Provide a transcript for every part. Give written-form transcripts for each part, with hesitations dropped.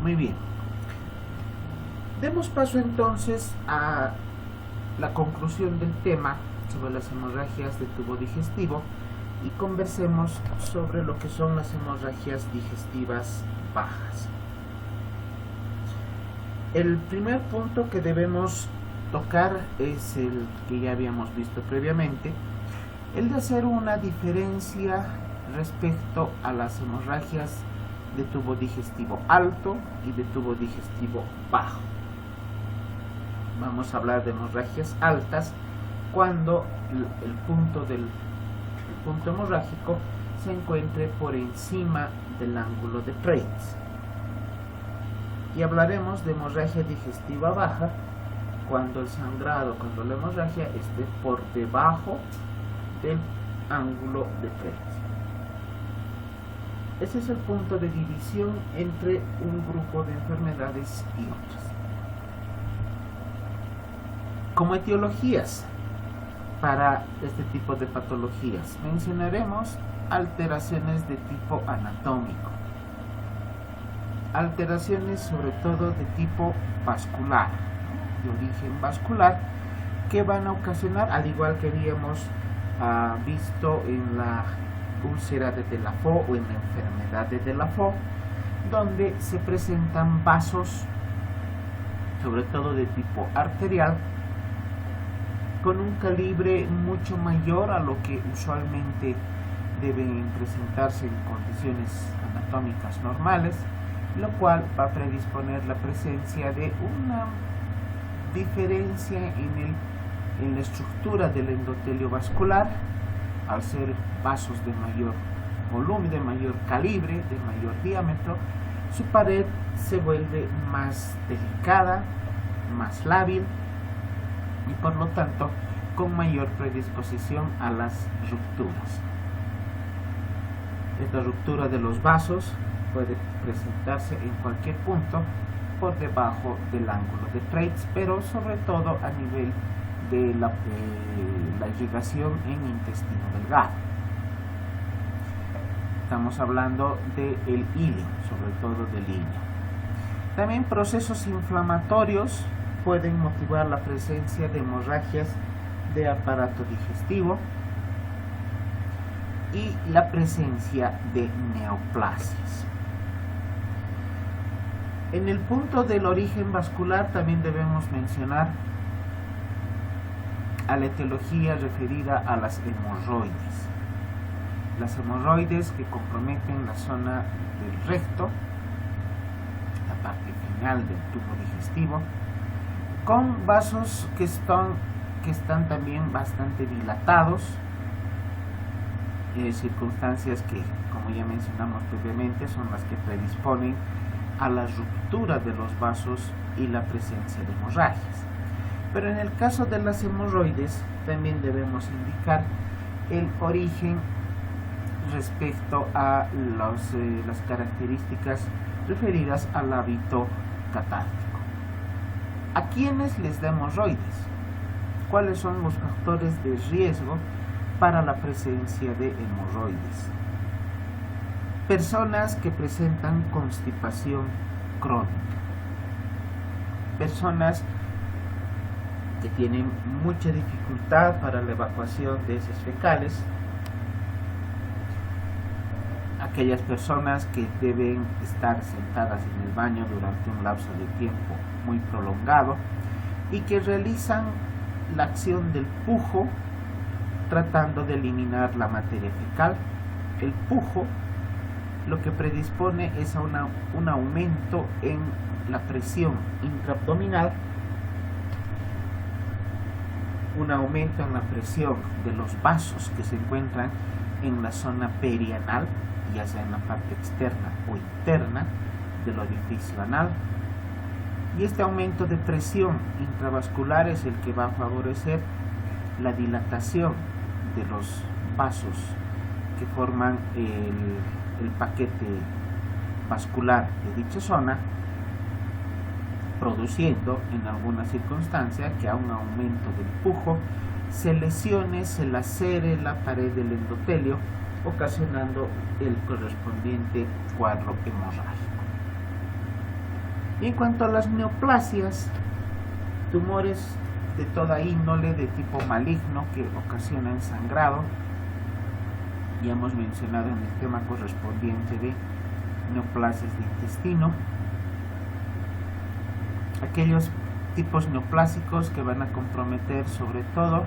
Muy bien. Demos paso entonces a la conclusión del tema sobre las hemorragias de tubo digestivo y conversemos sobre lo que son las hemorragias digestivas bajas. El primer punto que debemos tocar es el que ya habíamos visto previamente, el de hacer una diferencia respecto a las hemorragias de tubo digestivo alto y de tubo digestivo bajo. Vamos a hablar de hemorragias altas cuando el punto hemorrágico se encuentre por encima del ángulo de Treitz. Y hablaremos de hemorragia digestiva baja cuando el sangrado, cuando la hemorragia esté por debajo del ángulo de Treitz. Ese es el punto de división entre un grupo de enfermedades y otras. Como etiologías para este tipo de patologías, mencionaremos alteraciones de tipo anatómico, alteraciones sobre todo de tipo vascular, de origen vascular, que van a ocasionar, al igual que habíamos visto en la úlcera de Delafoe o en la enfermedad de Delafoe, donde se presentan vasos, sobre todo de tipo arterial, con un calibre mucho mayor a lo que usualmente deben presentarse en condiciones anatómicas normales, lo cual va a predisponer la presencia de una diferencia en la estructura del endotelio vascular, al ser vasos de mayor volumen, de mayor calibre, de mayor diámetro. Su pared se vuelve más delicada, más lábil y por lo tanto con mayor predisposición a las rupturas. Esta ruptura de los vasos puede presentarse en cualquier punto por debajo del ángulo de Treitz, pero sobre todo a nivel de la irrigación en intestino delgado. Estamos hablando del hilo, sobre todo del hilo. También procesos inflamatorios pueden motivar la presencia de hemorragias de aparato digestivo y la presencia de neoplasias. En el punto del origen vascular también debemos mencionar a la etiología referida a las hemorroides. Las hemorroides que comprometen la zona del recto, la parte final del tubo digestivo, con vasos que están también bastante dilatados, circunstancias que, como ya mencionamos previamente, son las que predisponen a la ruptura de los vasos y la presencia de hemorragias. Pero en el caso de las hemorroides también debemos indicar el origen respecto a las características referidas al hábito catártico. ¿A quiénes les da hemorroides? ¿Cuáles son los factores de riesgo para la presencia de hemorroides? Personas que presentan constipación crónica, personas que tienen mucha dificultad para la evacuación de heces fecales, aquellas personas que deben estar sentadas en el baño durante un lapso de tiempo muy prolongado y que realizan la acción del pujo tratando de eliminar la materia fecal. El pujo lo que predispone es a un aumento en la presión intraabdominal, un aumento en la presión de los vasos que se encuentran en la zona perianal, ya sea en la parte externa o interna del orificio anal, y este aumento de presión intravascular es el que va a favorecer la dilatación de los vasos que forman el paquete vascular de dicha zona, produciendo en alguna circunstancia que a un aumento del pujo se lesione, se lacere la pared del endotelio, ocasionando el correspondiente cuadro hemorrágico. Y en cuanto a las neoplasias, tumores de toda índole de tipo maligno que ocasionan sangrado, ya hemos mencionado en el tema correspondiente de neoplasias de intestino, aquellos tipos neoplásicos que van a comprometer sobre todo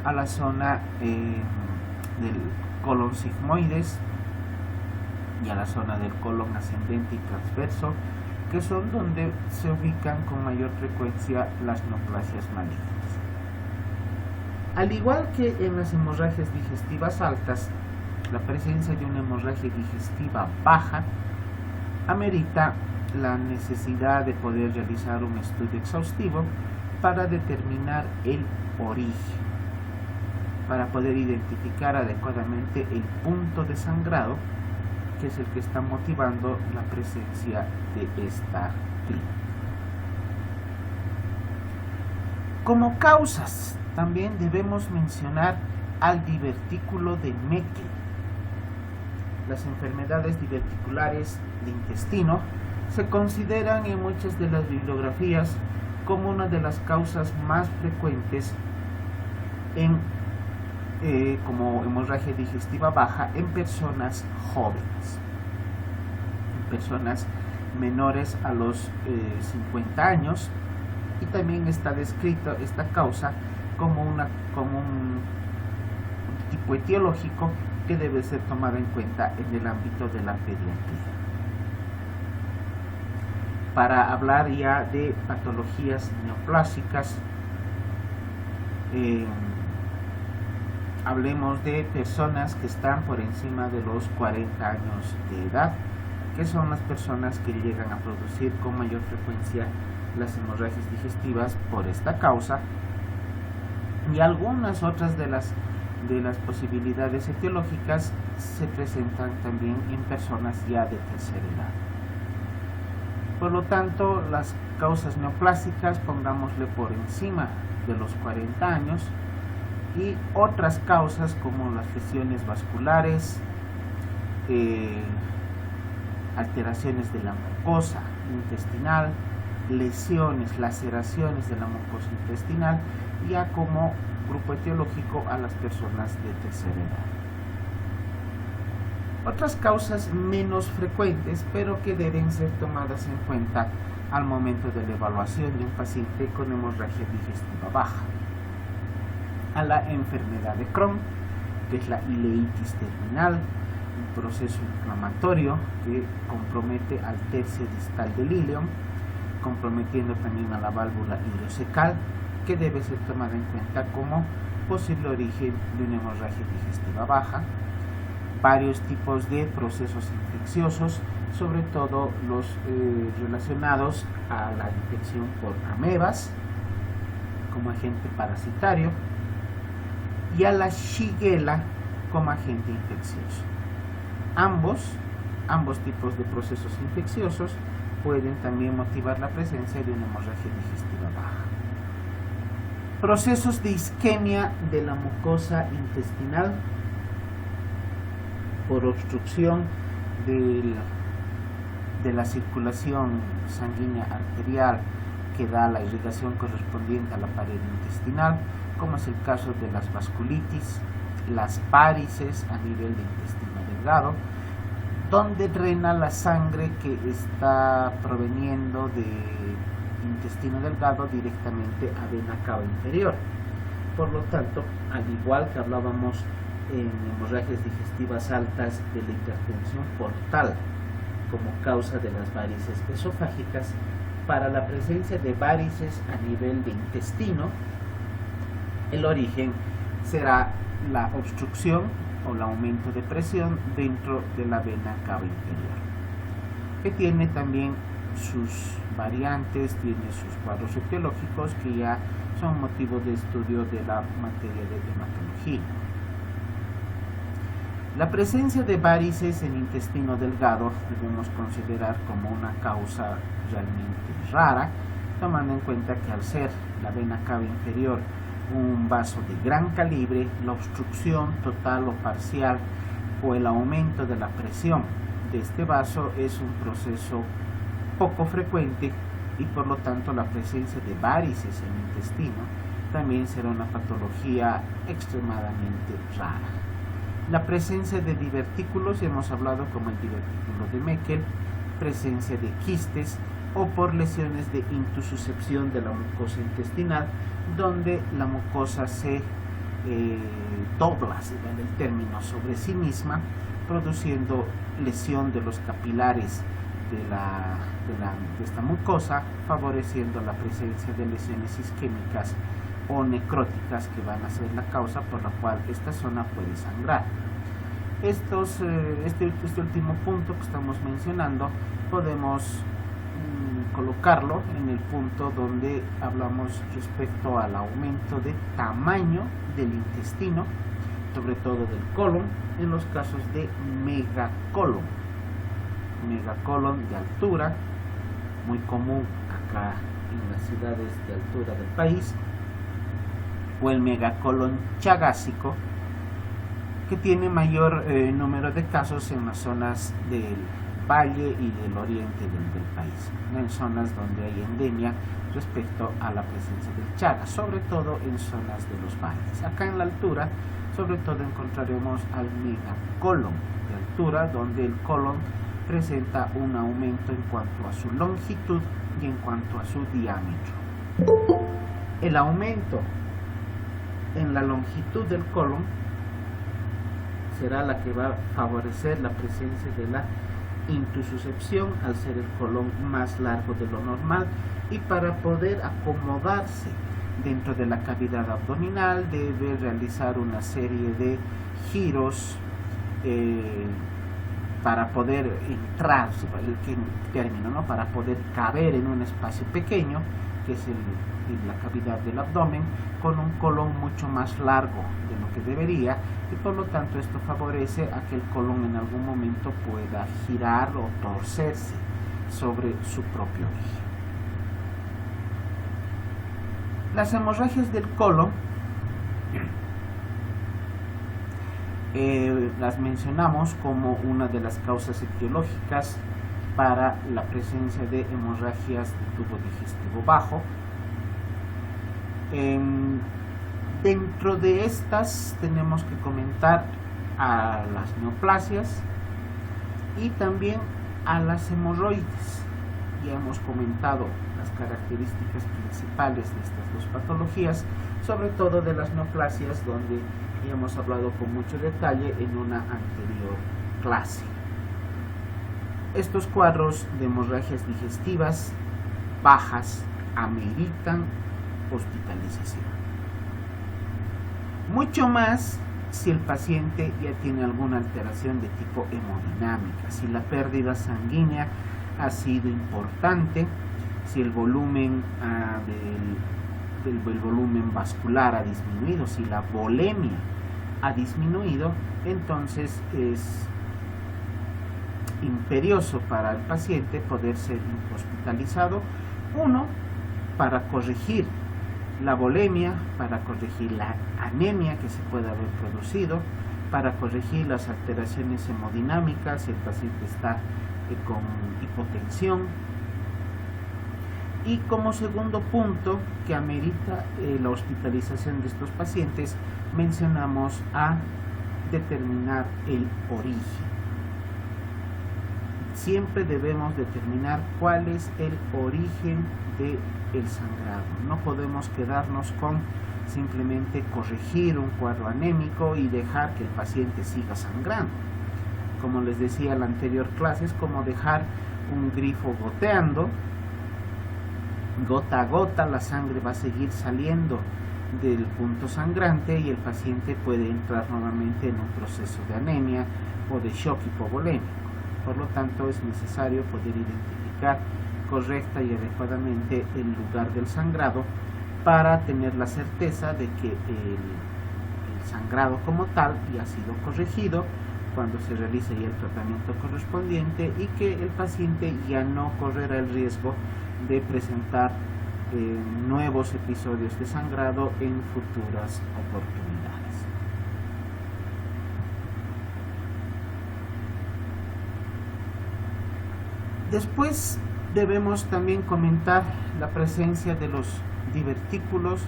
a la zona del colon sigmoides y a la zona del colon ascendente y transverso, que son donde se ubican con mayor frecuencia las neoplasias malignas. Al igual que en las hemorragias digestivas altas, la presencia de una hemorragia digestiva baja amerita la necesidad de poder realizar un estudio exhaustivo para determinar el origen, para poder identificar adecuadamente el punto de sangrado, que es el que está motivando la presencia de esta clínica. Como causas, también debemos mencionar al divertículo de Meckel. Las enfermedades diverticulares de intestino se consideran en muchas de las bibliografías como una de las causas más frecuentes como hemorragia digestiva baja en personas jóvenes, en personas menores a los 50 años, y también está descrita esta causa como un tipo etiológico que debe ser tomado en cuenta en el ámbito de la pediatría. Para hablar ya de patologías neoplásicas, hablemos de personas que están por encima de los 40 años de edad, que son las personas que llegan a producir con mayor frecuencia las hemorragias digestivas por esta causa, y algunas otras de las posibilidades etiológicas se presentan también en personas ya de tercera edad. Por lo tanto, las causas neoplásicas pongámosle por encima de los 40 años, y otras causas como las lesiones vasculares, alteraciones de la mucosa intestinal, lesiones, laceraciones de la mucosa intestinal, ya como grupo etiológico a las personas de tercera edad. Otras causas menos frecuentes, pero que deben ser tomadas en cuenta al momento de la evaluación de un paciente con hemorragia digestiva baja: a la enfermedad de Crohn, que es la ileitis terminal, un proceso inflamatorio que compromete al tercio distal del ileum, comprometiendo también a la válvula ileocecal, que debe ser tomada en cuenta como posible origen de una hemorragia digestiva baja. Varios tipos de procesos infecciosos, sobre todo los relacionados a la infección por amebas como agente parasitario, y a la Shigella como agente infeccioso. Ambos tipos de procesos infecciosos pueden también motivar la presencia de una hemorragia digestiva baja. Procesos de isquemia de la mucosa intestinal por obstrucción de la circulación sanguínea arterial que da la irrigación correspondiente a la pared intestinal, como es el caso de las vasculitis, las varices a nivel de intestino delgado, donde drena la sangre que está proveniendo de intestino delgado directamente a vena cava inferior. Por lo tanto, al igual que hablábamos en hemorragias digestivas altas de la hipertensión portal como causa de las varices esofágicas, para la presencia de varices a nivel de intestino, el origen será la obstrucción o el aumento de presión dentro de la vena cava inferior, que tiene también sus variantes, tiene sus cuadros etiológicos que ya son motivo de estudio de la materia de hematología. La presencia de varices en intestino delgado debemos considerar como una causa realmente rara, tomando en cuenta que al ser la vena cava inferior un vaso de gran calibre, la obstrucción total o parcial o el aumento de la presión de este vaso es un proceso poco frecuente y por lo tanto la presencia de varices en el intestino también será una patología extremadamente rara. La presencia de divertículos, hemos hablado como el divertículo de Meckel, presencia de quistes o por lesiones de intususcepción de la mucosa intestinal, donde la mucosa se dobla, si vale el término, sobre sí misma, produciendo lesión de los capilares de esta mucosa, favoreciendo la presencia de lesiones isquémicas o necróticas que van a ser la causa por la cual esta zona puede sangrar. Este último punto que estamos mencionando podemos colocarlo en el punto donde hablamos respecto al aumento de tamaño del intestino, sobre todo del colon, en los casos de megacolon de altura, muy común acá en las ciudades de altura del país, o el megacolon chagásico, que tiene mayor número de casos en las zonas del valle y del oriente del país, en zonas donde hay endemia respecto a la presencia del Chagas, sobre todo en zonas de los valles. Acá en la altura, sobre todo encontraremos al megacolon de altura, donde el colon presenta un aumento en cuanto a su longitud y en cuanto a su diámetro. El aumento en la longitud del colon será la que va a favorecer la presencia de la intususcepción al ser el colon más largo de lo normal, y para poder acomodarse dentro de la cavidad abdominal debe realizar una serie de giros para poder entrar, el término, ¿no? Para poder caber en un espacio pequeño, que es la cavidad del abdomen, con un colon mucho más largo de lo que debería, y por lo tanto esto favorece a que el colon en algún momento pueda girar o torcerse sobre su propio eje. Las hemorragias del colon las mencionamos como una de las causas etiológicas para la presencia de hemorragias de tubo digestivo bajo. Dentro de estas tenemos que comentar a las neoplasias y también a las hemorroides. Ya hemos comentado las características principales de estas dos patologías, sobre todo de las neoplasias, donde ya hemos hablado con mucho detalle en una anterior clase. Estos cuadros de hemorragias digestivas bajas ameritan hospitalización. Mucho más si el paciente ya tiene alguna alteración de tipo hemodinámica, si la pérdida sanguínea ha sido importante, si el volumen el volumen vascular ha disminuido, si la volemia ha disminuido, entonces es imperioso para el paciente poder ser hospitalizado, uno, para corregir la volemia, para corregir la anemia que se puede haber producido, para corregir las alteraciones hemodinámicas si el paciente está con hipotensión, y como segundo punto que amerita la hospitalización de estos pacientes, mencionamos a determinar el origen. Siempre debemos determinar cuál es el origen del sangrado. No podemos quedarnos con simplemente corregir un cuadro anémico y dejar que el paciente siga sangrando. Como les decía en la anterior clase, es como dejar un grifo goteando. Gota a gota la sangre va a seguir saliendo del punto sangrante y el paciente puede entrar nuevamente en un proceso de anemia o de shock hipovolémico. Por lo tanto, es necesario poder identificar correcta y adecuadamente el lugar del sangrado para tener la certeza de que el sangrado como tal ya ha sido corregido cuando se realice ya el tratamiento correspondiente, y que el paciente ya no correrá el riesgo de presentar nuevos episodios de sangrado en futuras oportunidades. Después Debemos también comentar la presencia de los divertículos,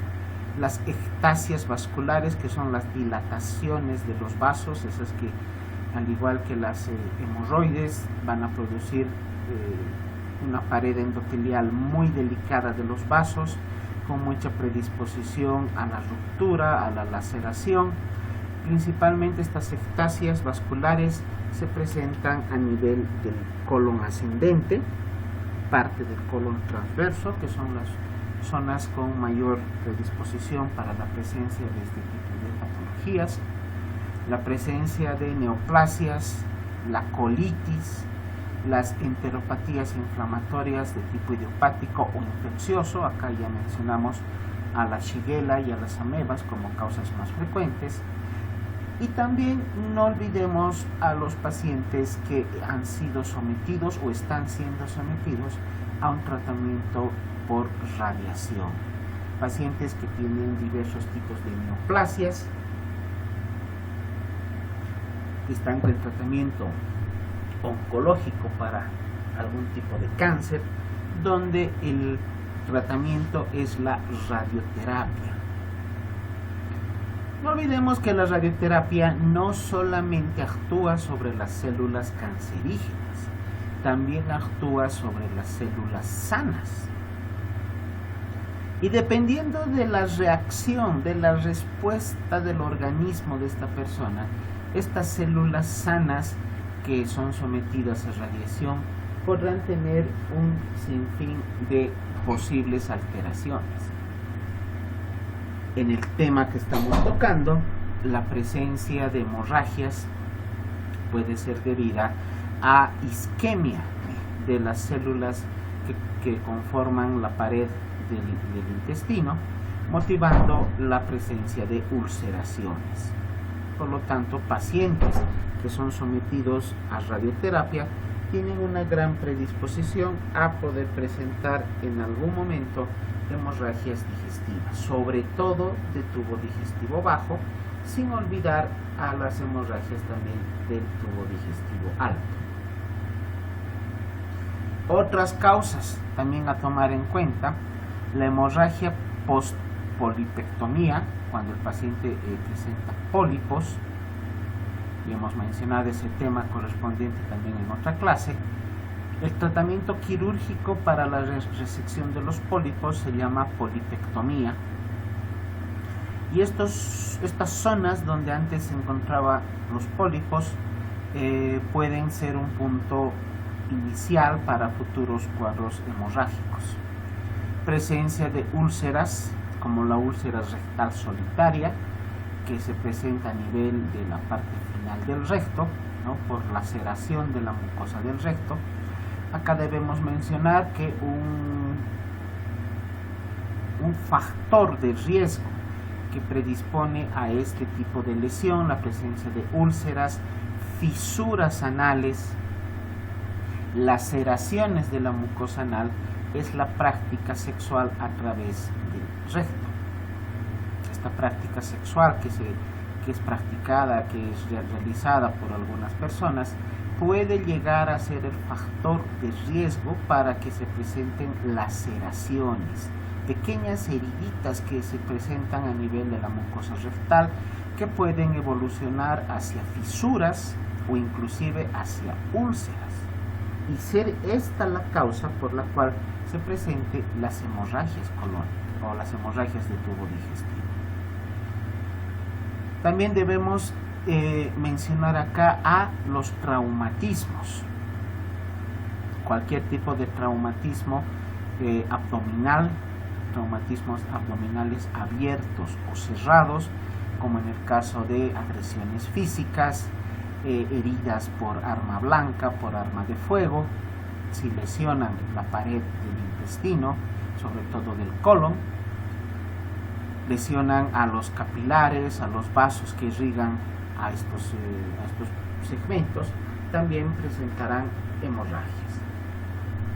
las ectasias vasculares, que son las dilataciones de los vasos, esas que al igual que las hemorroides van a producir una pared endotelial muy delicada de los vasos, con mucha predisposición a la ruptura, a la laceración. Principalmente estas ectasias vasculares se presentan a nivel del colon ascendente, parte del colon transverso, que son las zonas con mayor predisposición para la presencia de este tipo de patologías, la presencia de neoplasias, la colitis, las enteropatías inflamatorias de tipo idiopático o infeccioso. Acá ya mencionamos a la Shigella y a las amebas como causas más frecuentes. Y también no olvidemos a los pacientes que han sido sometidos o están siendo sometidos a un tratamiento por radiación. Pacientes que tienen diversos tipos de neoplasias, que están con el tratamiento oncológico para algún tipo de cáncer, donde el tratamiento es la radioterapia. No olvidemos que la radioterapia no solamente actúa sobre las células cancerígenas, también actúa sobre las células sanas. Y dependiendo de la reacción, de la respuesta del organismo de esta persona, estas células sanas que son sometidas a radiación podrán tener un sinfín de posibles alteraciones. En el tema que estamos tocando, la presencia de hemorragias puede ser debida a isquemia de las células que conforman la pared del intestino, motivando la presencia de ulceraciones. Por lo tanto, pacientes que son sometidos a radioterapia tienen una gran predisposición a poder presentar en algún momento hemorragias digestivas, sobre todo de tubo digestivo bajo, sin olvidar a las hemorragias también del tubo digestivo alto. Otras causas también a tomar en cuenta: la hemorragia post-polipectomía, cuando el paciente presenta pólipos, y hemos mencionado ese tema correspondiente también en otra clase. El tratamiento quirúrgico para la resección de los pólipos se llama polipectomía, y estas zonas donde antes se encontraban los pólipos pueden ser un punto inicial para futuros cuadros hemorrágicos. Presencia de úlceras, como la úlcera rectal solitaria, que se presenta a nivel de la parte final del recto, ¿no?, por laceración de la mucosa del recto. Acá debemos mencionar que un factor de riesgo que predispone a este tipo de lesión, la presencia de úlceras, fisuras anales, laceraciones de la mucosa anal, es la práctica sexual a través del recto. Esta práctica sexual que es practicada, que es realizada por algunas personas, puede llegar a ser el factor de riesgo para que se presenten laceraciones, pequeñas heriditas que se presentan a nivel de la mucosa rectal, que pueden evolucionar hacia fisuras o inclusive hacia úlceras, y ser esta la causa por la cual se presenten las hemorragias colónicas o las hemorragias de tubo digestivo. También debemos mencionar acá a los traumatismos. Cualquier tipo de traumatismo abdominal, traumatismos abdominales abiertos o cerrados, como en el caso de agresiones físicas, heridas por arma blanca, por arma de fuego, si lesionan la pared del intestino, sobre todo del colon, lesionan a los capilares, a los vasos que irrigan a estos segmentos, también presentarán hemorragias.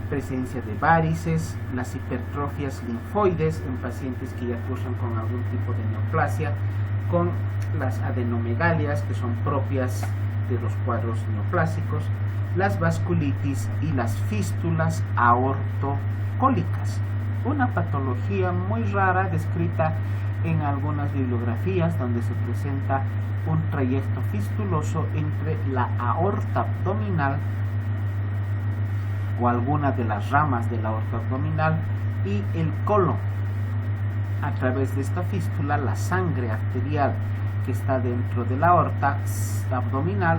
Presencia de varices, las hipertrofias linfoides en pacientes que ya cursan con algún tipo de neoplasia, con las adenomegalias que son propias de los cuadros neoplásicos, las vasculitis y las fístulas aortocólicas, una patología muy rara descrita en algunas bibliografías donde se presenta un trayecto fistuloso entre la aorta abdominal o alguna de las ramas de la aorta abdominal y el colon. A través de esta fístula, la sangre arterial que está dentro de la aorta abdominal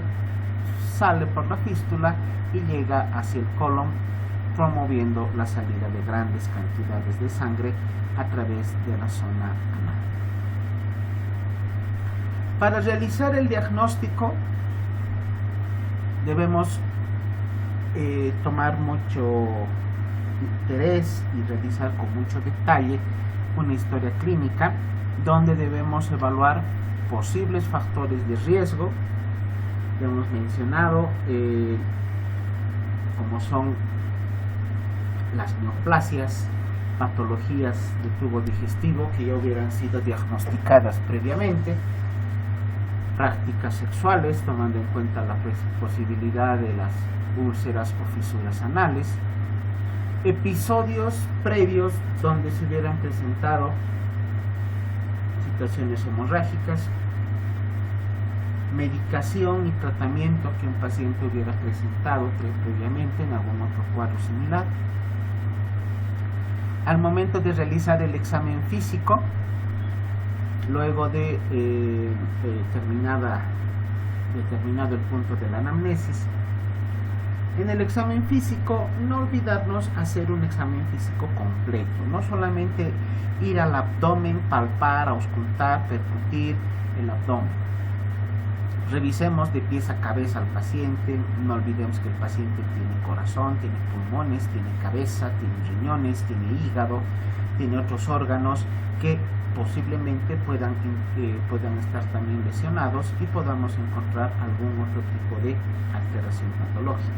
sale por la fístula y llega hacia el colon, promoviendo la salida de grandes cantidades de sangre a través de la zona anal. Para realizar el diagnóstico debemos tomar mucho interés y realizar con mucho detalle una historia clínica donde debemos evaluar posibles factores de riesgo que hemos mencionado, como son las neoplasias, patologías de tubo digestivo que ya hubieran sido diagnosticadas previamente, prácticas sexuales tomando en cuenta la posibilidad de las úlceras o fisuras anales, episodios previos donde se hubieran presentado situaciones hemorrágicas, medicación y tratamiento que un paciente hubiera presentado previamente en algún otro cuadro similar. Al momento de realizar el examen físico, luego de determinado el punto de la anamnesis, en el examen físico no olvidarnos hacer un examen físico completo, no solamente ir al abdomen, palpar, auscultar, percutir el abdomen. Revisemos de pies a cabeza al paciente, no olvidemos que el paciente tiene corazón, tiene pulmones, tiene cabeza, tiene riñones, tiene hígado, tiene otros órganos que posiblemente puedan estar también lesionados y podamos encontrar algún otro tipo de alteración patológica.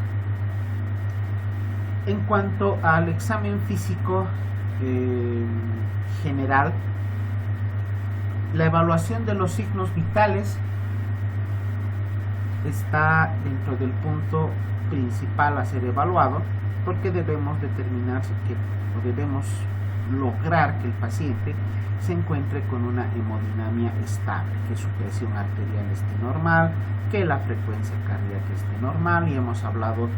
En cuanto al examen físico general, la evaluación de los signos vitales está dentro del punto principal a ser evaluado, porque debemos determinar o debemos lograr que el paciente se encuentre con una hemodinamia estable, que su presión arterial esté normal, que la frecuencia cardíaca esté normal, y hemos hablado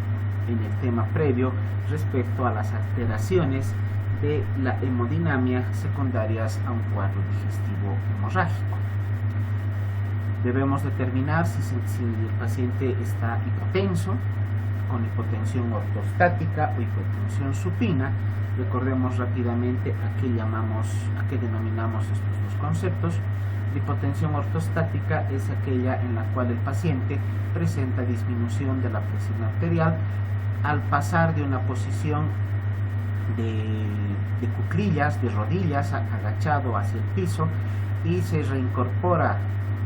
en el tema previo respecto a las alteraciones de la hemodinamia secundarias a un cuadro digestivo hemorrágico. Debemos determinar si el paciente está hipotenso, con hipotensión ortostática o hipotensión supina. Recordemos rápidamente a qué denominamos estos dos conceptos. La hipotensión ortostática es aquella en la cual el paciente presenta disminución de la presión arterial al pasar de una posición de cuclillas, de rodillas, agachado hacia el piso, y se reincorpora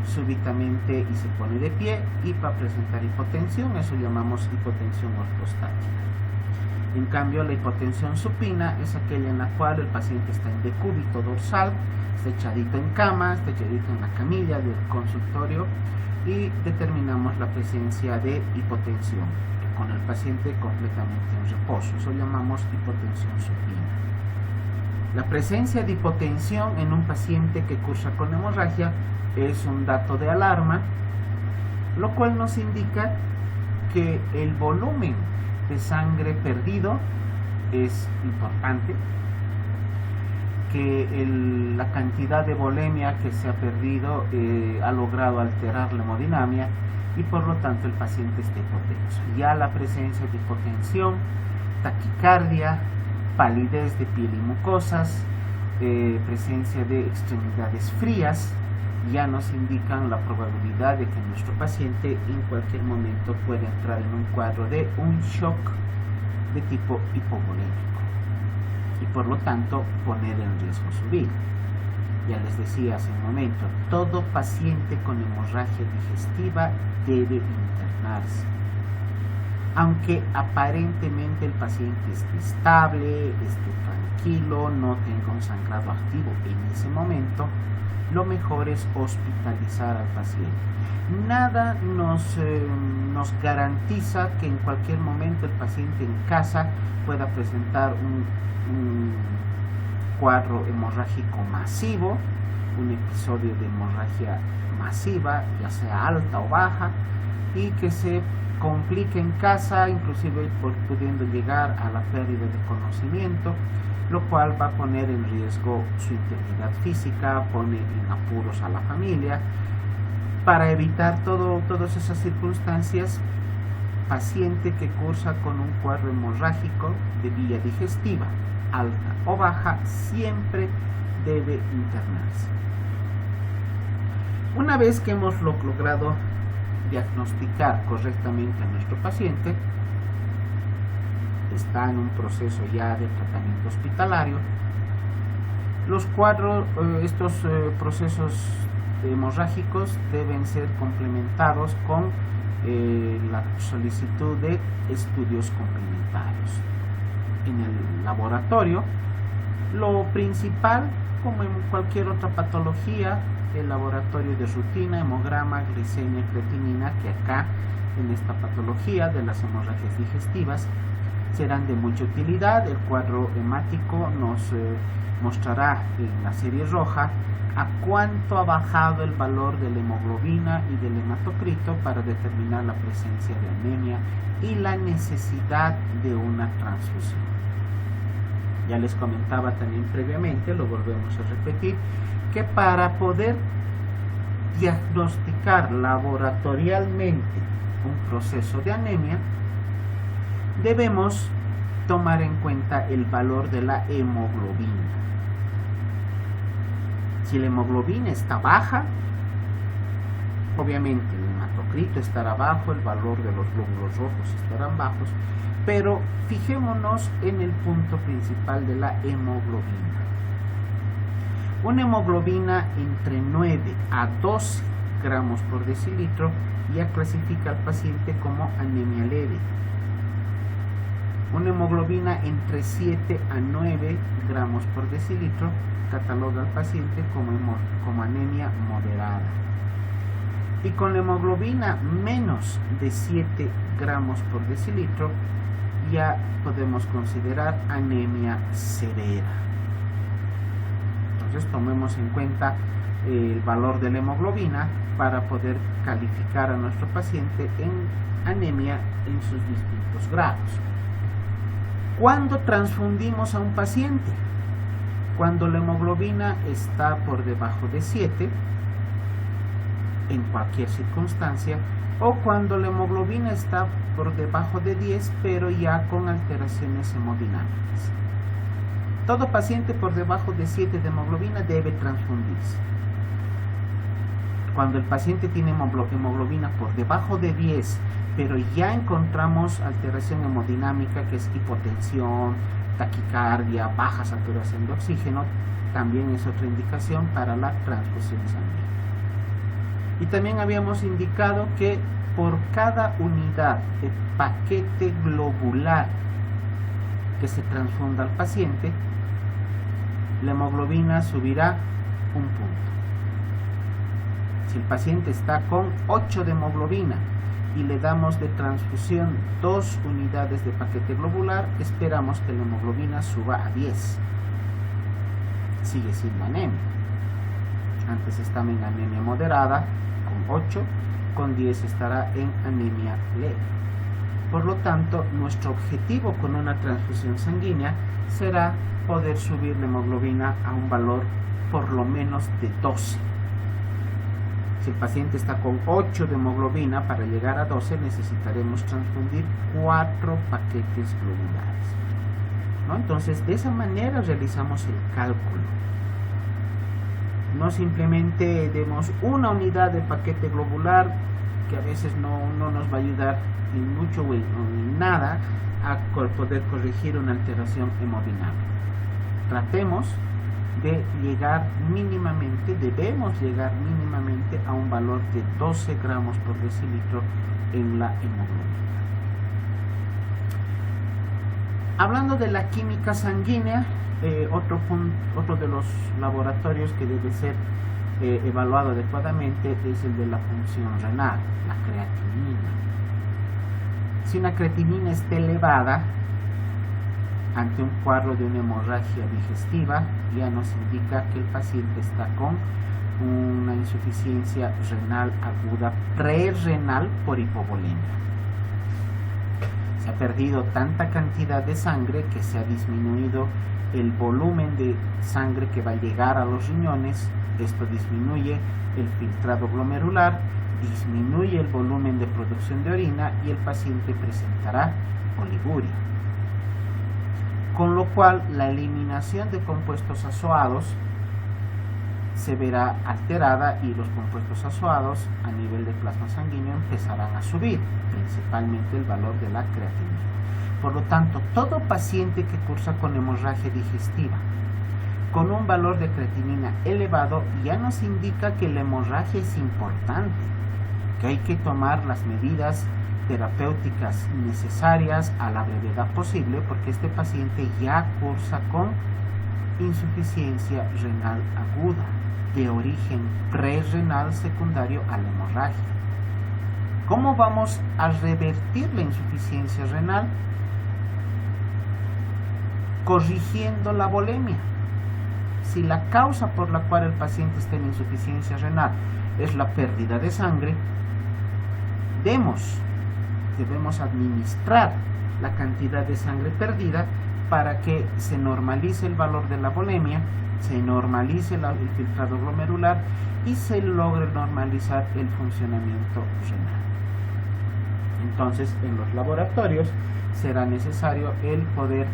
súbitamente y se pone de pie, y para presentar hipotensión, eso llamamos hipotensión ortostática. En cambio, la hipotensión supina es aquella en la cual el paciente está en decúbito dorsal, está echadito en cama, está echadito en la camilla del consultorio, y determinamos la presencia de hipotensión con el paciente completamente en reposo. Eso llamamos hipotensión supina. La presencia de hipotensión en un paciente que cursa con hemorragia es un dato de alarma, lo cual nos indica que el volumen de sangre perdido es importante, que la cantidad de volemia que se ha perdido ha logrado alterar la hemodinamia, y por lo tanto el paciente está hipotenso. Ya la presencia de hipotensión, taquicardia, palidez de piel y mucosas, presencia de extremidades frías, ya nos indican la probabilidad de que nuestro paciente en cualquier momento pueda entrar en un cuadro de un shock de tipo hipovolémico y por lo tanto poner en riesgo su vida. Ya les decía hace un momento, todo paciente con hemorragia digestiva debe internarse. Aunque aparentemente el paciente esté estable, esté tranquilo, no tenga un sangrado activo en ese momento, lo mejor es hospitalizar al paciente. Nada nos garantiza que en cualquier momento el paciente en casa pueda presentar un cuadro hemorrágico masivo, un episodio de hemorragia masiva, ya sea alta o baja, y que se complique en casa, inclusive pudiendo llegar a la pérdida de conocimiento, lo cual va a poner en riesgo su integridad física, pone en apuros a la familia. Para evitar todas esas circunstancias, paciente que cursa con un cuadro hemorrágico de vía digestiva, alta o baja, siempre debe internarse. Una vez que hemos logrado diagnosticar correctamente a nuestro paciente, está en un proceso ya de tratamiento hospitalario, estos procesos hemorrágicos deben ser complementados con la solicitud de estudios complementarios. En el laboratorio, lo principal, como en cualquier otra patología, el laboratorio de rutina, hemograma, glicemia, creatinina, que acá en esta patología de las hemorragias digestivas serán de mucha utilidad. El cuadro hemático nos mostrará en la serie roja a cuánto ha bajado el valor de la hemoglobina y del hematocrito para determinar la presencia de anemia y la necesidad de una transfusión. Ya les comentaba también previamente, lo volvemos a repetir, que para poder diagnosticar laboratorialmente un proceso de anemia, debemos tomar en cuenta el valor de la hemoglobina. Si la hemoglobina está baja, obviamente el hematocrito estará bajo, el valor de los glóbulos rojos estarán bajos, pero fijémonos en el punto principal de la hemoglobina. Una hemoglobina entre 9 a 12 gramos por decilitro ya clasifica al paciente como anemia leve. Una hemoglobina entre 7 a 9 gramos por decilitro cataloga al paciente como anemia moderada. Y con la hemoglobina menos de 7 gramos por decilitro ya podemos considerar anemia severa. Entonces tomemos en cuenta el valor de la hemoglobina para poder calificar a nuestro paciente en anemia en sus distintos grados. ¿Cuándo transfundimos a un paciente? Cuando la hemoglobina está por debajo de 7, en cualquier circunstancia, o cuando la hemoglobina está por debajo de 10, pero ya con alteraciones hemodinámicas. Todo paciente por debajo de 7 de hemoglobina debe transfundirse. Cuando el paciente tiene hemoglobina por debajo de 10, pero ya encontramos alteración hemodinámica, que es hipotensión, taquicardia, baja saturación de oxígeno, también es otra indicación para la transfusión sanguínea. Y también habíamos indicado que por cada unidad de paquete globular que se transfunda al paciente, la hemoglobina subirá un punto. Si el paciente está con 8 de hemoglobina y le damos de transfusión 2 unidades de paquete globular, esperamos que la hemoglobina suba a 10. Sigue siendo anemia. Antes estaba en anemia moderada con 8, con 10 estará en anemia leve. Por lo tanto, nuestro objetivo con una transfusión sanguínea será poder subir la hemoglobina a un valor por lo menos de 12. Si el paciente está con 8 de hemoglobina, para llegar a 12 necesitaremos transfundir 4 paquetes globulares, ¿no? Entonces, de esa manera realizamos el cálculo. No simplemente demos una unidad de paquete globular, que a veces no nos va a ayudar en mucho o en nada a poder corregir una alteración hemodinámica. Tratemos de llegar mínimamente, debemos llegar mínimamente a un valor de 12 gramos por decilitro en la hemoglobina. Hablando de la química sanguínea, otro de los laboratorios que debe ser evaluado adecuadamente es el de la función renal, la creatinina. Si una creatinina está elevada ante un cuadro de una hemorragia digestiva, ya nos indica que el paciente está con una insuficiencia renal aguda prerrenal por hipovolemia. Se ha perdido tanta cantidad de sangre que se ha disminuido el volumen de sangre que va a llegar a los riñones. Esto disminuye el filtrado glomerular, disminuye el volumen de producción de orina y el paciente presentará oliguria. Con lo cual la eliminación de compuestos azoados se verá alterada y los compuestos azoados a nivel de plasma sanguíneo empezarán a subir, principalmente el valor de la creatinina. Por lo tanto, todo paciente que cursa con hemorragia digestiva con un valor de creatinina elevado ya nos indica que la hemorragia es importante, que hay que tomar las medidas terapéuticas necesarias a la brevedad posible, porque este paciente ya cursa con insuficiencia renal aguda de origen prerrenal secundario a la hemorragia. ¿Cómo vamos a revertir la insuficiencia renal? Corrigiendo la volemia. Si la causa por la cual el paciente está en insuficiencia renal es la pérdida de sangre, debemos administrar la cantidad de sangre perdida para que se normalice el valor de la volemia, se normalice el filtrado glomerular y se logre normalizar el funcionamiento renal. Entonces, en los laboratorios será necesario el poder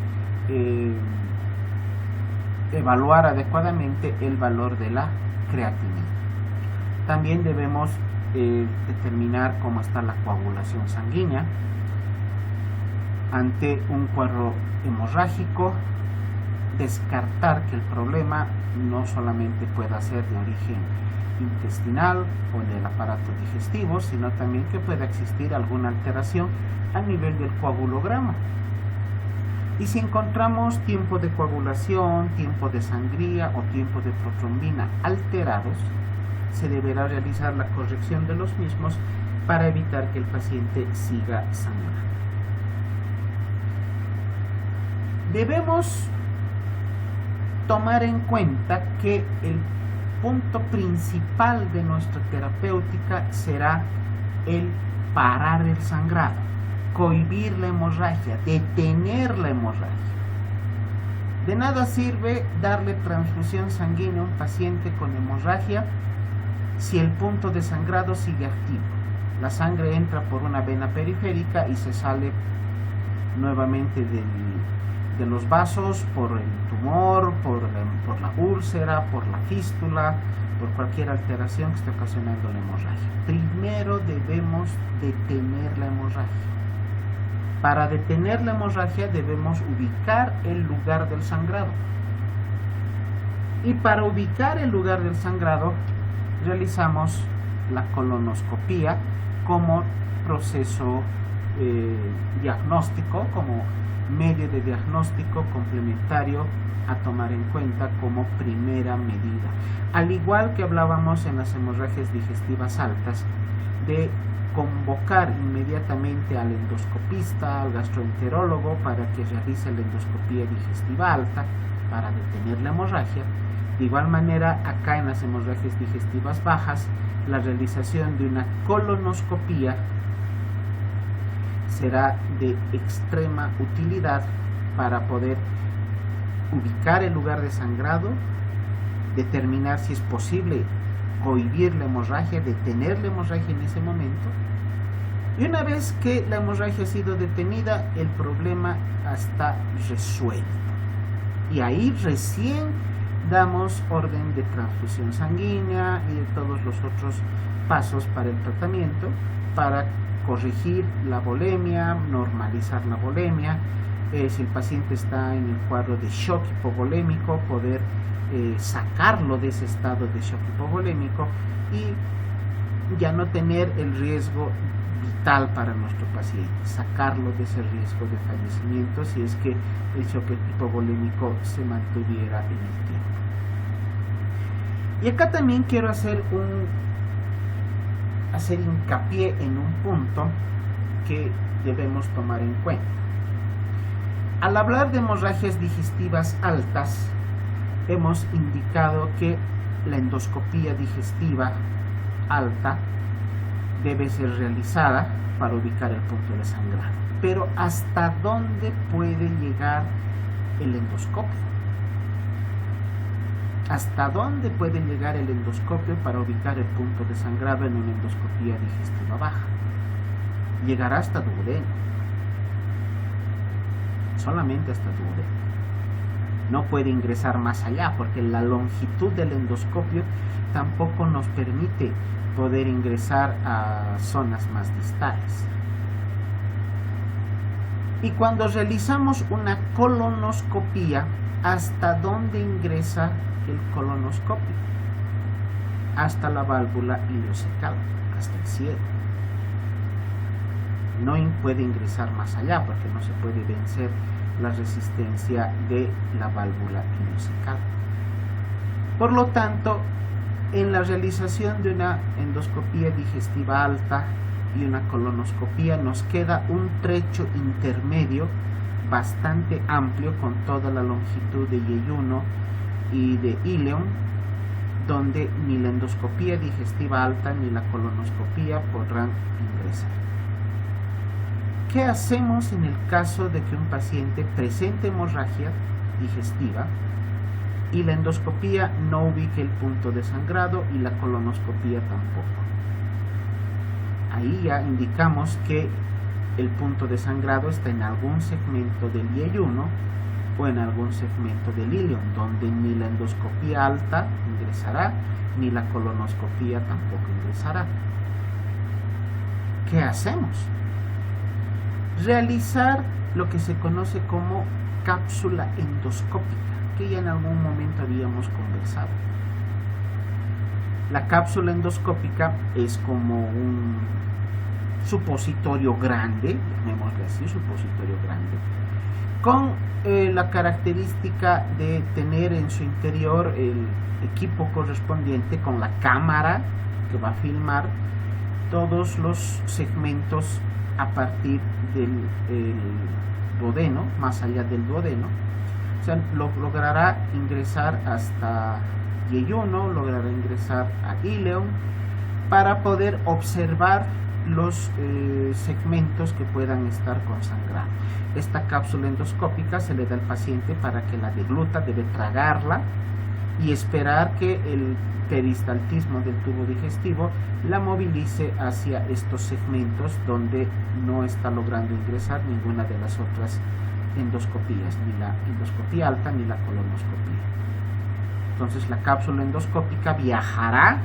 evaluar adecuadamente el valor de la creatinina. También debemos determinar cómo está la coagulación sanguínea ante un cuadro hemorrágico, descartar que el problema no solamente pueda ser de origen intestinal o del aparato digestivo, sino también que pueda existir alguna alteración a nivel del coagulograma. Y si encontramos tiempo de coagulación, tiempo de sangría o tiempo de protrombina alterados, se deberá realizar la corrección de los mismos para evitar que el paciente siga sangrando. Debemos tomar en cuenta que el punto principal de nuestra terapéutica será el parar el sangrado, cohibir la hemorragia, detener la hemorragia. De nada sirve darle transfusión sanguínea a un paciente con hemorragia si el punto de sangrado sigue activo. La sangre entra por una vena periférica y se sale nuevamente de los vasos por el tumor, por la úlcera, por la fístula, por cualquier alteración que esté ocasionando la hemorragia. Primero debemos detener la hemorragia. Para detener la hemorragia debemos ubicar el lugar del sangrado. Y para ubicar el lugar del sangrado realizamos la colonoscopía como proceso diagnóstico, como medio de diagnóstico complementario a tomar en cuenta como primera medida. Al igual que hablábamos en las hemorragias digestivas altas, de convocar inmediatamente al endoscopista, al gastroenterólogo, para que realice la endoscopía digestiva alta para detener la hemorragia. De igual manera, acá en las hemorragias digestivas bajas, la realización de una colonoscopía será de extrema utilidad para poder ubicar el lugar de sangrado, determinar si es posible cohibir la hemorragia, detener la hemorragia en ese momento. Y una vez que la hemorragia ha sido detenida, el problema está resuelto. Y ahí recién damos orden de transfusión sanguínea y de todos los otros pasos para el tratamiento, para corregir la volemia, normalizar la volemia. Si el paciente está en el cuadro de shock hipovolémico, poder sacarlo de ese estado de shock hipovolémico y ya no tener el riesgo vital para nuestro paciente, sacarlo de ese riesgo de fallecimiento si es que el shock hipovolémico se mantuviera en el tiempo. Y acá también quiero hacer hincapié en un punto que debemos tomar en cuenta. Al hablar de hemorragias digestivas altas, hemos indicado que la endoscopía digestiva alta debe ser realizada para ubicar el punto de sangrado. Pero ¿hasta dónde puede llegar el endoscopio? ¿Hasta dónde puede llegar el endoscopio para ubicar el punto de sangrado en una endoscopía digestiva baja? Llegará hasta duodeno. Solamente hasta duodeno. No puede ingresar más allá porque la longitud del endoscopio tampoco nos permite poder ingresar a zonas más distales. Y cuando realizamos una colonoscopía, ¿hasta dónde ingresa el colonoscopio? Hasta la válvula ileocecal, hasta el cielo. No puede ingresar más allá porque no se puede vencer la resistencia de la válvula ileocecal. Por lo tanto, en la realización de una endoscopía digestiva alta y una colonoscopía nos queda un trecho intermedio bastante amplio con toda la longitud de yeyuno y de ileum, donde ni la endoscopía digestiva alta ni la colonoscopía podrán ingresar. ¿Qué hacemos en el caso de que un paciente presente hemorragia digestiva y la endoscopía no ubique el punto de sangrado y la colonoscopía tampoco? Ahí ya indicamos que el punto de sangrado está en algún segmento del yeyuno o en algún segmento del ileum, donde ni la endoscopía alta ingresará ni la colonoscopía tampoco ingresará. ¿Qué hacemos? Realizar lo que se conoce como cápsula endoscópica, que ya en algún momento habíamos conversado. La cápsula endoscópica es como un supositorio grande, llamémosle así, supositorio grande, con la característica de tener en su interior el equipo correspondiente con la cámara que va a filmar todos los segmentos a partir del duodeno, más allá del duodeno. O sea, logrará ingresar hasta yeyuno, logrará ingresar a ileum para poder observar los segmentos que puedan estar consangrados. Esta cápsula endoscópica se le da al paciente para que la degluta, debe tragarla y esperar que el peristaltismo del tubo digestivo la movilice hacia estos segmentos donde no está logrando ingresar ninguna de las otras endoscopías, ni la endoscopía alta ni la colonoscopía. Entonces la cápsula endoscópica viajará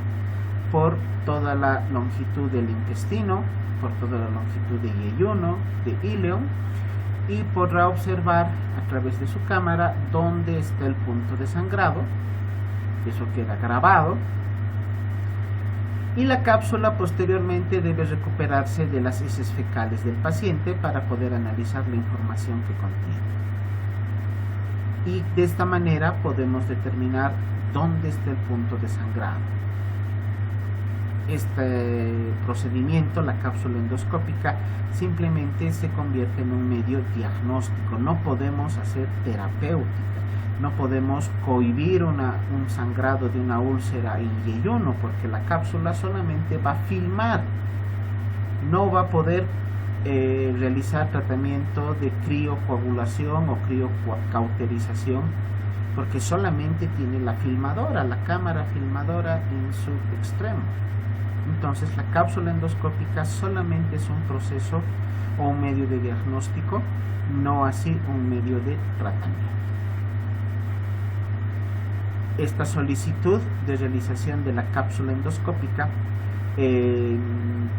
por toda la longitud del intestino, por toda la longitud de yeyuno, de ileum, y podrá observar a través de su cámara dónde está el punto de sangrado. Eso queda grabado, y la cápsula posteriormente debe recuperarse de las heces fecales del paciente para poder analizar la información que contiene. Y de esta manera podemos determinar dónde está el punto de sangrado. Este procedimiento, la cápsula endoscópica, simplemente se convierte en un medio diagnóstico. No podemos hacer terapéutica. No podemos cohibir un sangrado de una úlcera en yeyuno, porque la cápsula solamente va a filmar, no va a poder realizar tratamiento de criocoagulación o criocauterización, porque solamente tiene la filmadora, la cámara filmadora en su extremo. Entonces la cápsula endoscópica solamente es un proceso o un medio de diagnóstico, no así un medio de tratamiento. Esta solicitud de realización de la cápsula endoscópica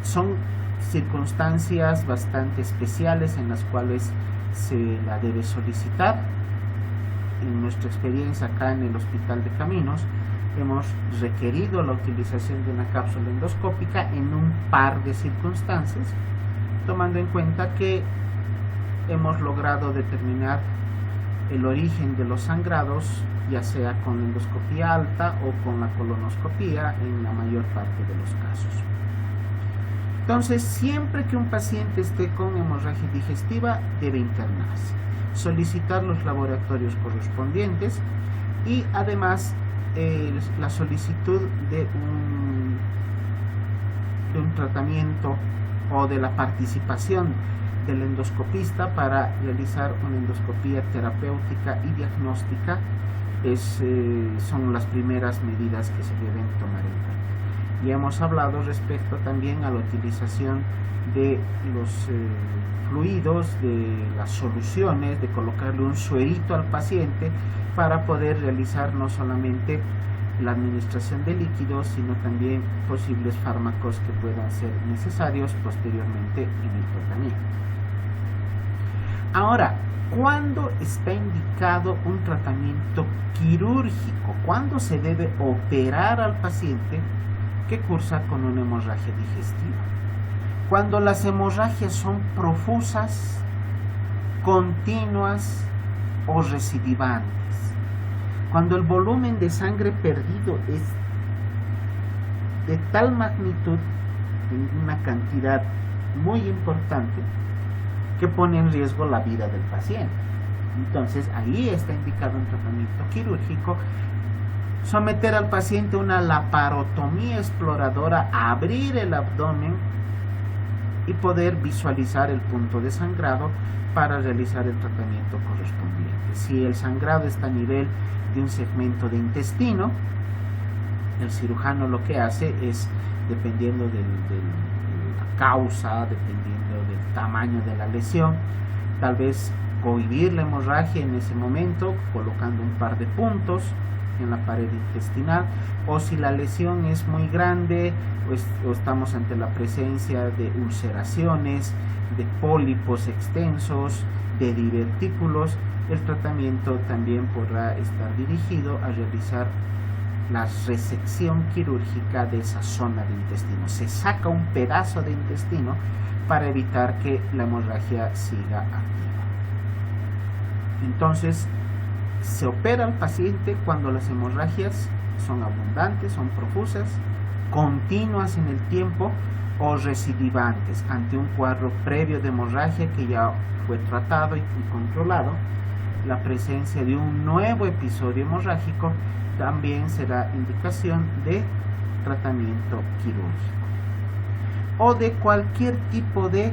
son circunstancias bastante especiales en las cuales se la debe solicitar. En nuestra experiencia acá en el Hospital de Caminos hemos requerido la utilización de una cápsula endoscópica en un par de circunstancias, tomando en cuenta que hemos logrado determinar el origen de los sangrados ya sea con endoscopía alta o con la colonoscopía en la mayor parte de los casos. Entonces, siempre que un paciente esté con hemorragia digestiva, debe internarse, solicitar los laboratorios correspondientes y además la solicitud de un tratamiento o de la participación del endoscopista para realizar una endoscopía terapéutica y diagnóstica son las primeras medidas que se deben tomar en cuenta. Y hemos hablado respecto también a la utilización de los fluidos, de las soluciones, de colocarle un suerito al paciente para poder realizar no solamente la administración de líquidos, sino también posibles fármacos que puedan ser necesarios posteriormente en el tratamiento. Ahora, ¿cuándo está indicado un tratamiento quirúrgico? ¿Cuándo se debe operar al paciente que cursa con una hemorragia digestiva? Cuando las hemorragias son profusas, continuas o recidivantes. Cuando el volumen de sangre perdido es de tal magnitud, en una cantidad muy importante, que pone en riesgo la vida del paciente. Entonces, ahí está indicado un tratamiento quirúrgico. Someter al paciente a una laparotomía exploradora, abrir el abdomen y poder visualizar el punto de sangrado para realizar el tratamiento correspondiente. Si el sangrado está a nivel de un segmento de intestino, el cirujano lo que hace es, dependiendo de la causa, dependiendo del tamaño de la lesión, tal vez cohibir la hemorragia en ese momento colocando un par de puntos en la pared intestinal, o si la lesión es muy grande o estamos ante la presencia de ulceraciones, de pólipos extensos, de divertículos, el tratamiento también podrá estar dirigido a realizar la resección quirúrgica de esa zona de intestino. Se saca un pedazo de intestino para evitar que la hemorragia siga activa. Entonces, se opera al paciente cuando las hemorragias son abundantes, son profusas, continuas en el tiempo o recidivantes ante un cuadro previo de hemorragia que ya fue tratado y controlado. La presencia de un nuevo episodio hemorrágico también será indicación de tratamiento quirúrgico. O de cualquier tipo de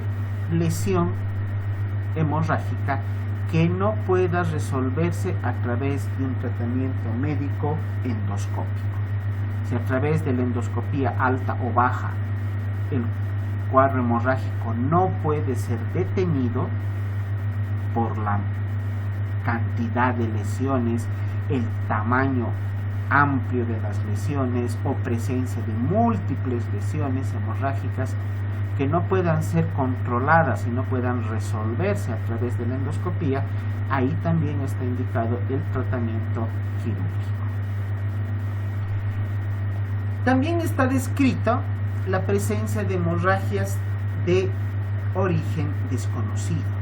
lesión hemorrágica que no pueda resolverse a través de un tratamiento médico endoscópico. Si a través de la endoscopía alta o baja el cuadro hemorrágico no puede ser detenido por la cantidad de lesiones, el tamaño amplio de las lesiones o presencia de múltiples lesiones hemorrágicas que no puedan ser controladas y no puedan resolverse a través de la endoscopía, ahí también está indicado el tratamiento quirúrgico. También está descrita la presencia de hemorragias de origen desconocido,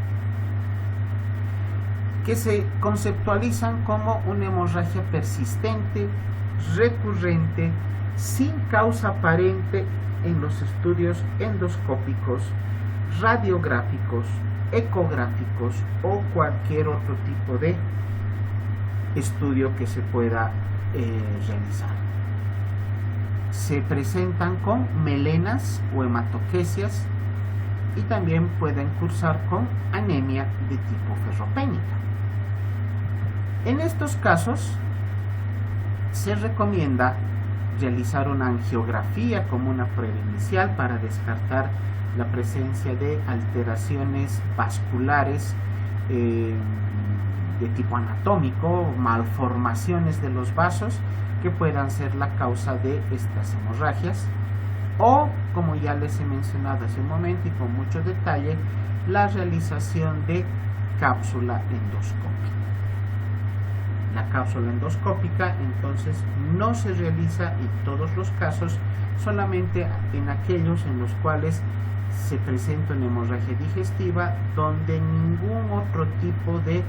que se conceptualizan como una hemorragia persistente, recurrente, sin causa aparente en los estudios endoscópicos, radiográficos, ecográficos o cualquier otro tipo de estudio que se pueda realizar. Se presentan con melenas o hematoquesias y también pueden cursar con anemia de tipo ferropénica. En estos casos se recomienda realizar una angiografía como una prueba inicial para descartar la presencia de alteraciones vasculares de tipo anatómico, malformaciones de los vasos que puedan ser la causa de estas hemorragias, o, como ya les he mencionado hace un momento y con mucho detalle, la realización de cápsula endoscópica. La cápsula endoscópica entonces no se realiza en todos los casos, solamente en aquellos en los cuales se presenta una hemorragia digestiva donde ningún otro tipo de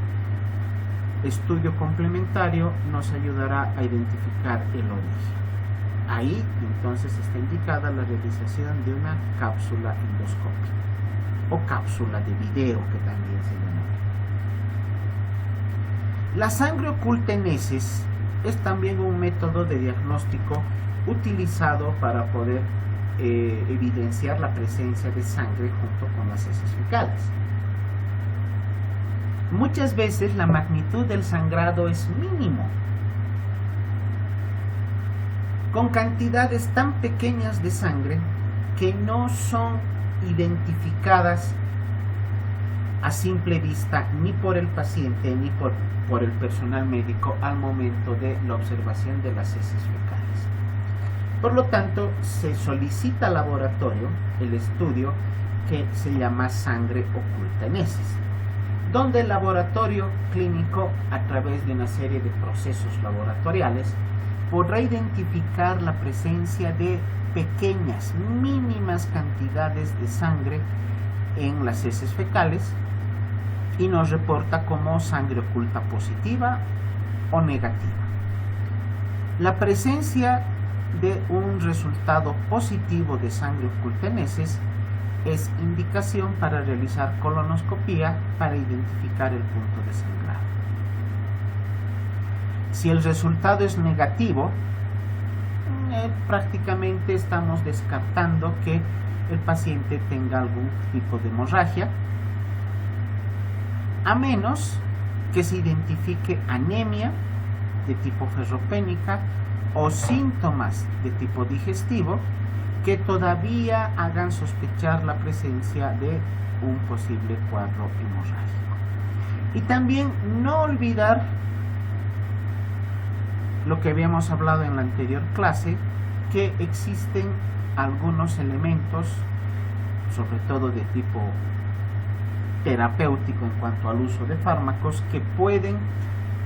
estudio complementario nos ayudará a identificar el origen. Ahí entonces está indicada la realización de una cápsula endoscópica o cápsula de video, que también se llama. La sangre oculta en heces es también un método de diagnóstico utilizado para poder evidenciar la presencia de sangre junto con las heces fecales. Muchas veces la magnitud del sangrado es mínimo, con cantidades tan pequeñas de sangre que no son identificadas a simple vista ni por el paciente ni por el personal médico al momento de la observación de las heces fecales. Por lo tanto, se solicita al laboratorio el estudio que se llama sangre oculta en heces, donde el laboratorio clínico, a través de una serie de procesos laboratoriales, podrá identificar la presencia de pequeñas, mínimas cantidades de sangre en las heces fecales y nos reporta como sangre oculta positiva o negativa. La presencia de un resultado positivo de sangre oculta en heces es indicación para realizar colonoscopía para identificar el punto de sangrado. Si el resultado es negativo, prácticamente estamos descartando que el paciente tenga algún tipo de hemorragia, a menos que se identifique anemia de tipo ferropénica o síntomas de tipo digestivo que todavía hagan sospechar la presencia de un posible cuadro hemorrágico. Y también no olvidar lo que habíamos hablado en la anterior clase, que existen algunos elementos, sobre todo de tipo terapéutico en cuanto al uso de fármacos, que pueden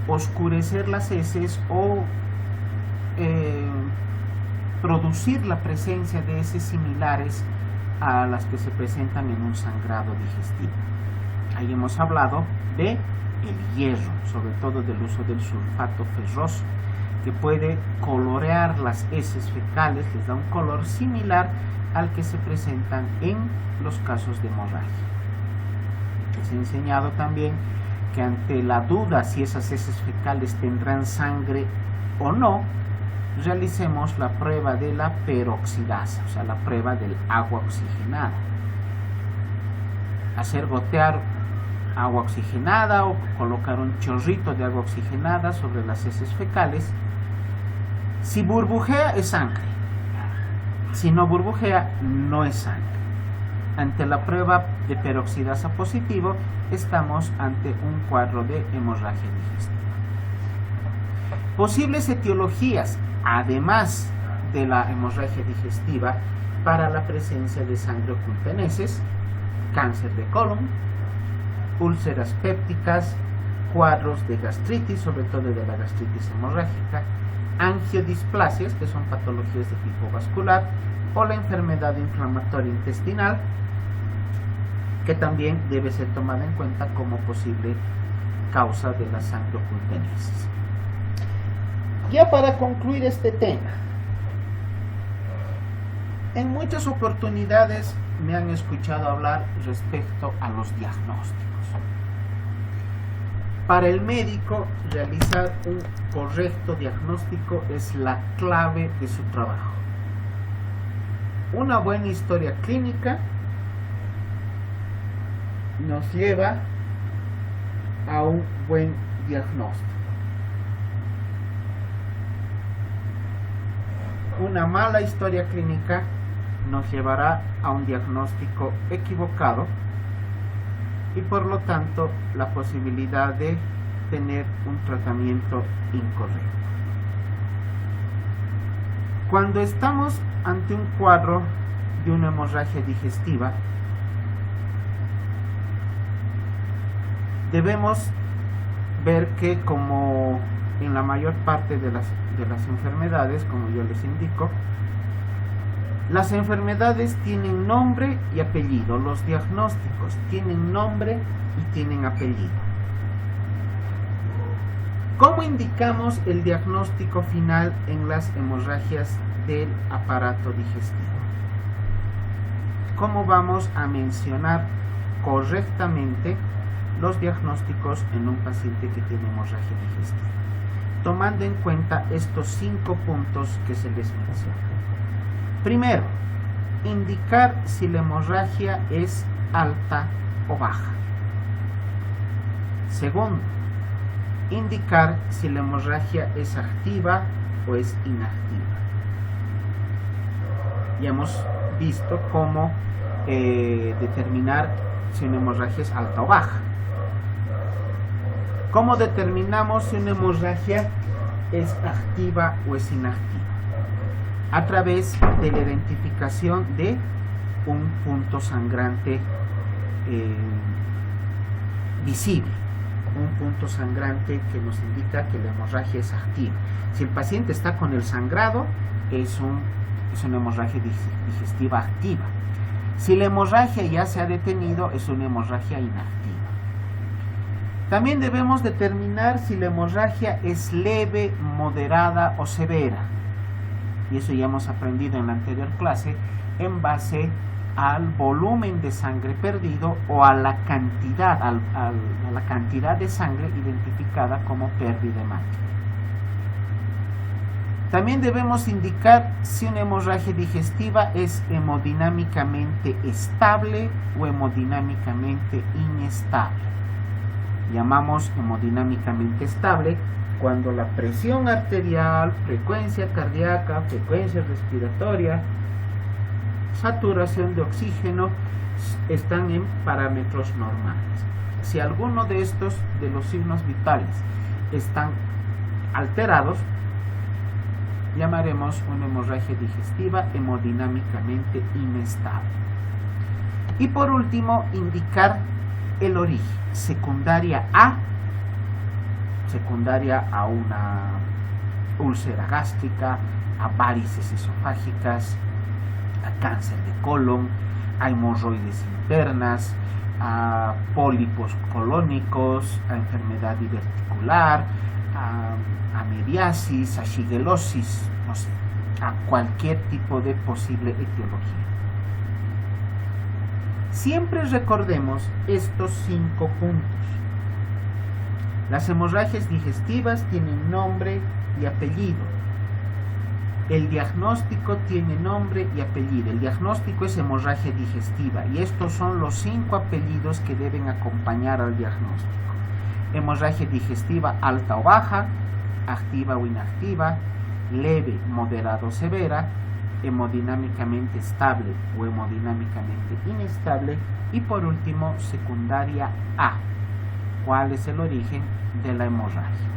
oscurecer las heces o producir la presencia de heces similares a las que se presentan en un sangrado digestivo. Ahí hemos hablado de el hierro, sobre todo del uso del sulfato ferroso, que puede colorear las heces fecales, les da un color similar al que se presentan en los casos de hemorragia. Les he enseñado también que ante la duda si esas heces fecales tendrán sangre o no, realicemos la prueba de la peroxidasa, o sea, la prueba del agua oxigenada. Hacer gotear agua oxigenada o colocar un chorrito de agua oxigenada sobre las heces fecales. Si burbujea, es sangre. Si no burbujea, no es sangre. Ante la prueba de peroxidasa positivo, estamos ante un cuadro de hemorragia digestiva. Posibles etiologías, además de la hemorragia digestiva, para la presencia de sangre oculta en heces: cáncer de colon, úlceras pépticas, cuadros de gastritis, sobre todo de la gastritis hemorrágica, angiodisplasias, que son patologías de tipo vascular, o la enfermedad inflamatoria intestinal, que también debe ser tomada en cuenta como posible causa de la sangre oculta en heces. Ya para concluir este tema, en muchas oportunidades me han escuchado hablar respecto a los diagnósticos. Para el médico, realizar un correcto diagnóstico es la clave de su trabajo. Una buena historia clínica nos lleva a un buen diagnóstico. Una mala historia clínica nos llevará a un diagnóstico equivocado y por lo tanto la posibilidad de tener un tratamiento incorrecto. Cuando estamos ante un cuadro de una hemorragia digestiva, debemos ver que, como en la mayor parte de las enfermedades, como yo les indico, las enfermedades tienen nombre y apellido. Los diagnósticos tienen nombre y tienen apellido. ¿Cómo indicamos el diagnóstico final en las hemorragias del aparato digestivo? ¿Cómo vamos a mencionar correctamente los diagnósticos en un paciente que tiene hemorragia digestiva? Tomando en cuenta estos 5 puntos que se les menciona. Primero, indicar si la hemorragia es alta o baja. Segundo, indicar si la hemorragia es activa o es inactiva. Ya hemos visto cómo determinar si una hemorragia es alta o baja. ¿Cómo determinamos si una hemorragia es activa o es inactiva? A través de la identificación de un punto sangrante visible, un punto sangrante que nos indica que la hemorragia es activa. Si el paciente está con el sangrado, es una hemorragia digestiva activa. Si la hemorragia ya se ha detenido, es una hemorragia inactiva. También debemos determinar si la hemorragia es leve, moderada o severa. Y eso ya hemos aprendido en la anterior clase, en base al volumen de sangre perdido o a la cantidad, a la cantidad de sangre identificada como pérdida hemática. También debemos indicar si una hemorragia digestiva es hemodinámicamente estable o hemodinámicamente inestable. Llamamos hemodinámicamente estable cuando la presión arterial, frecuencia cardíaca, frecuencia respiratoria, saturación de oxígeno están en parámetros normales. Si alguno de estos, de los signos vitales, están alterados, llamaremos una hemorragia digestiva hemodinámicamente inestable. Y por último, indicar el origen. Secundaria a una úlcera gástrica, a varices esofágicas, a cáncer de colon, a hemorroides internas, a pólipos colónicos, a enfermedad diverticular, a mediasis, a shigellosis, no sé, a cualquier tipo de posible etiología. Siempre recordemos estos 5 puntos. Las hemorragias digestivas tienen nombre y apellido. El diagnóstico tiene nombre y apellido. El diagnóstico es hemorragia digestiva y estos son los 5 apellidos que deben acompañar al diagnóstico. Hemorragia digestiva alta o baja, activa o inactiva, leve, moderada o severa, hemodinámicamente estable o hemodinámicamente inestable y por último secundaria A. ¿Cuál es el origen de la hemorragia?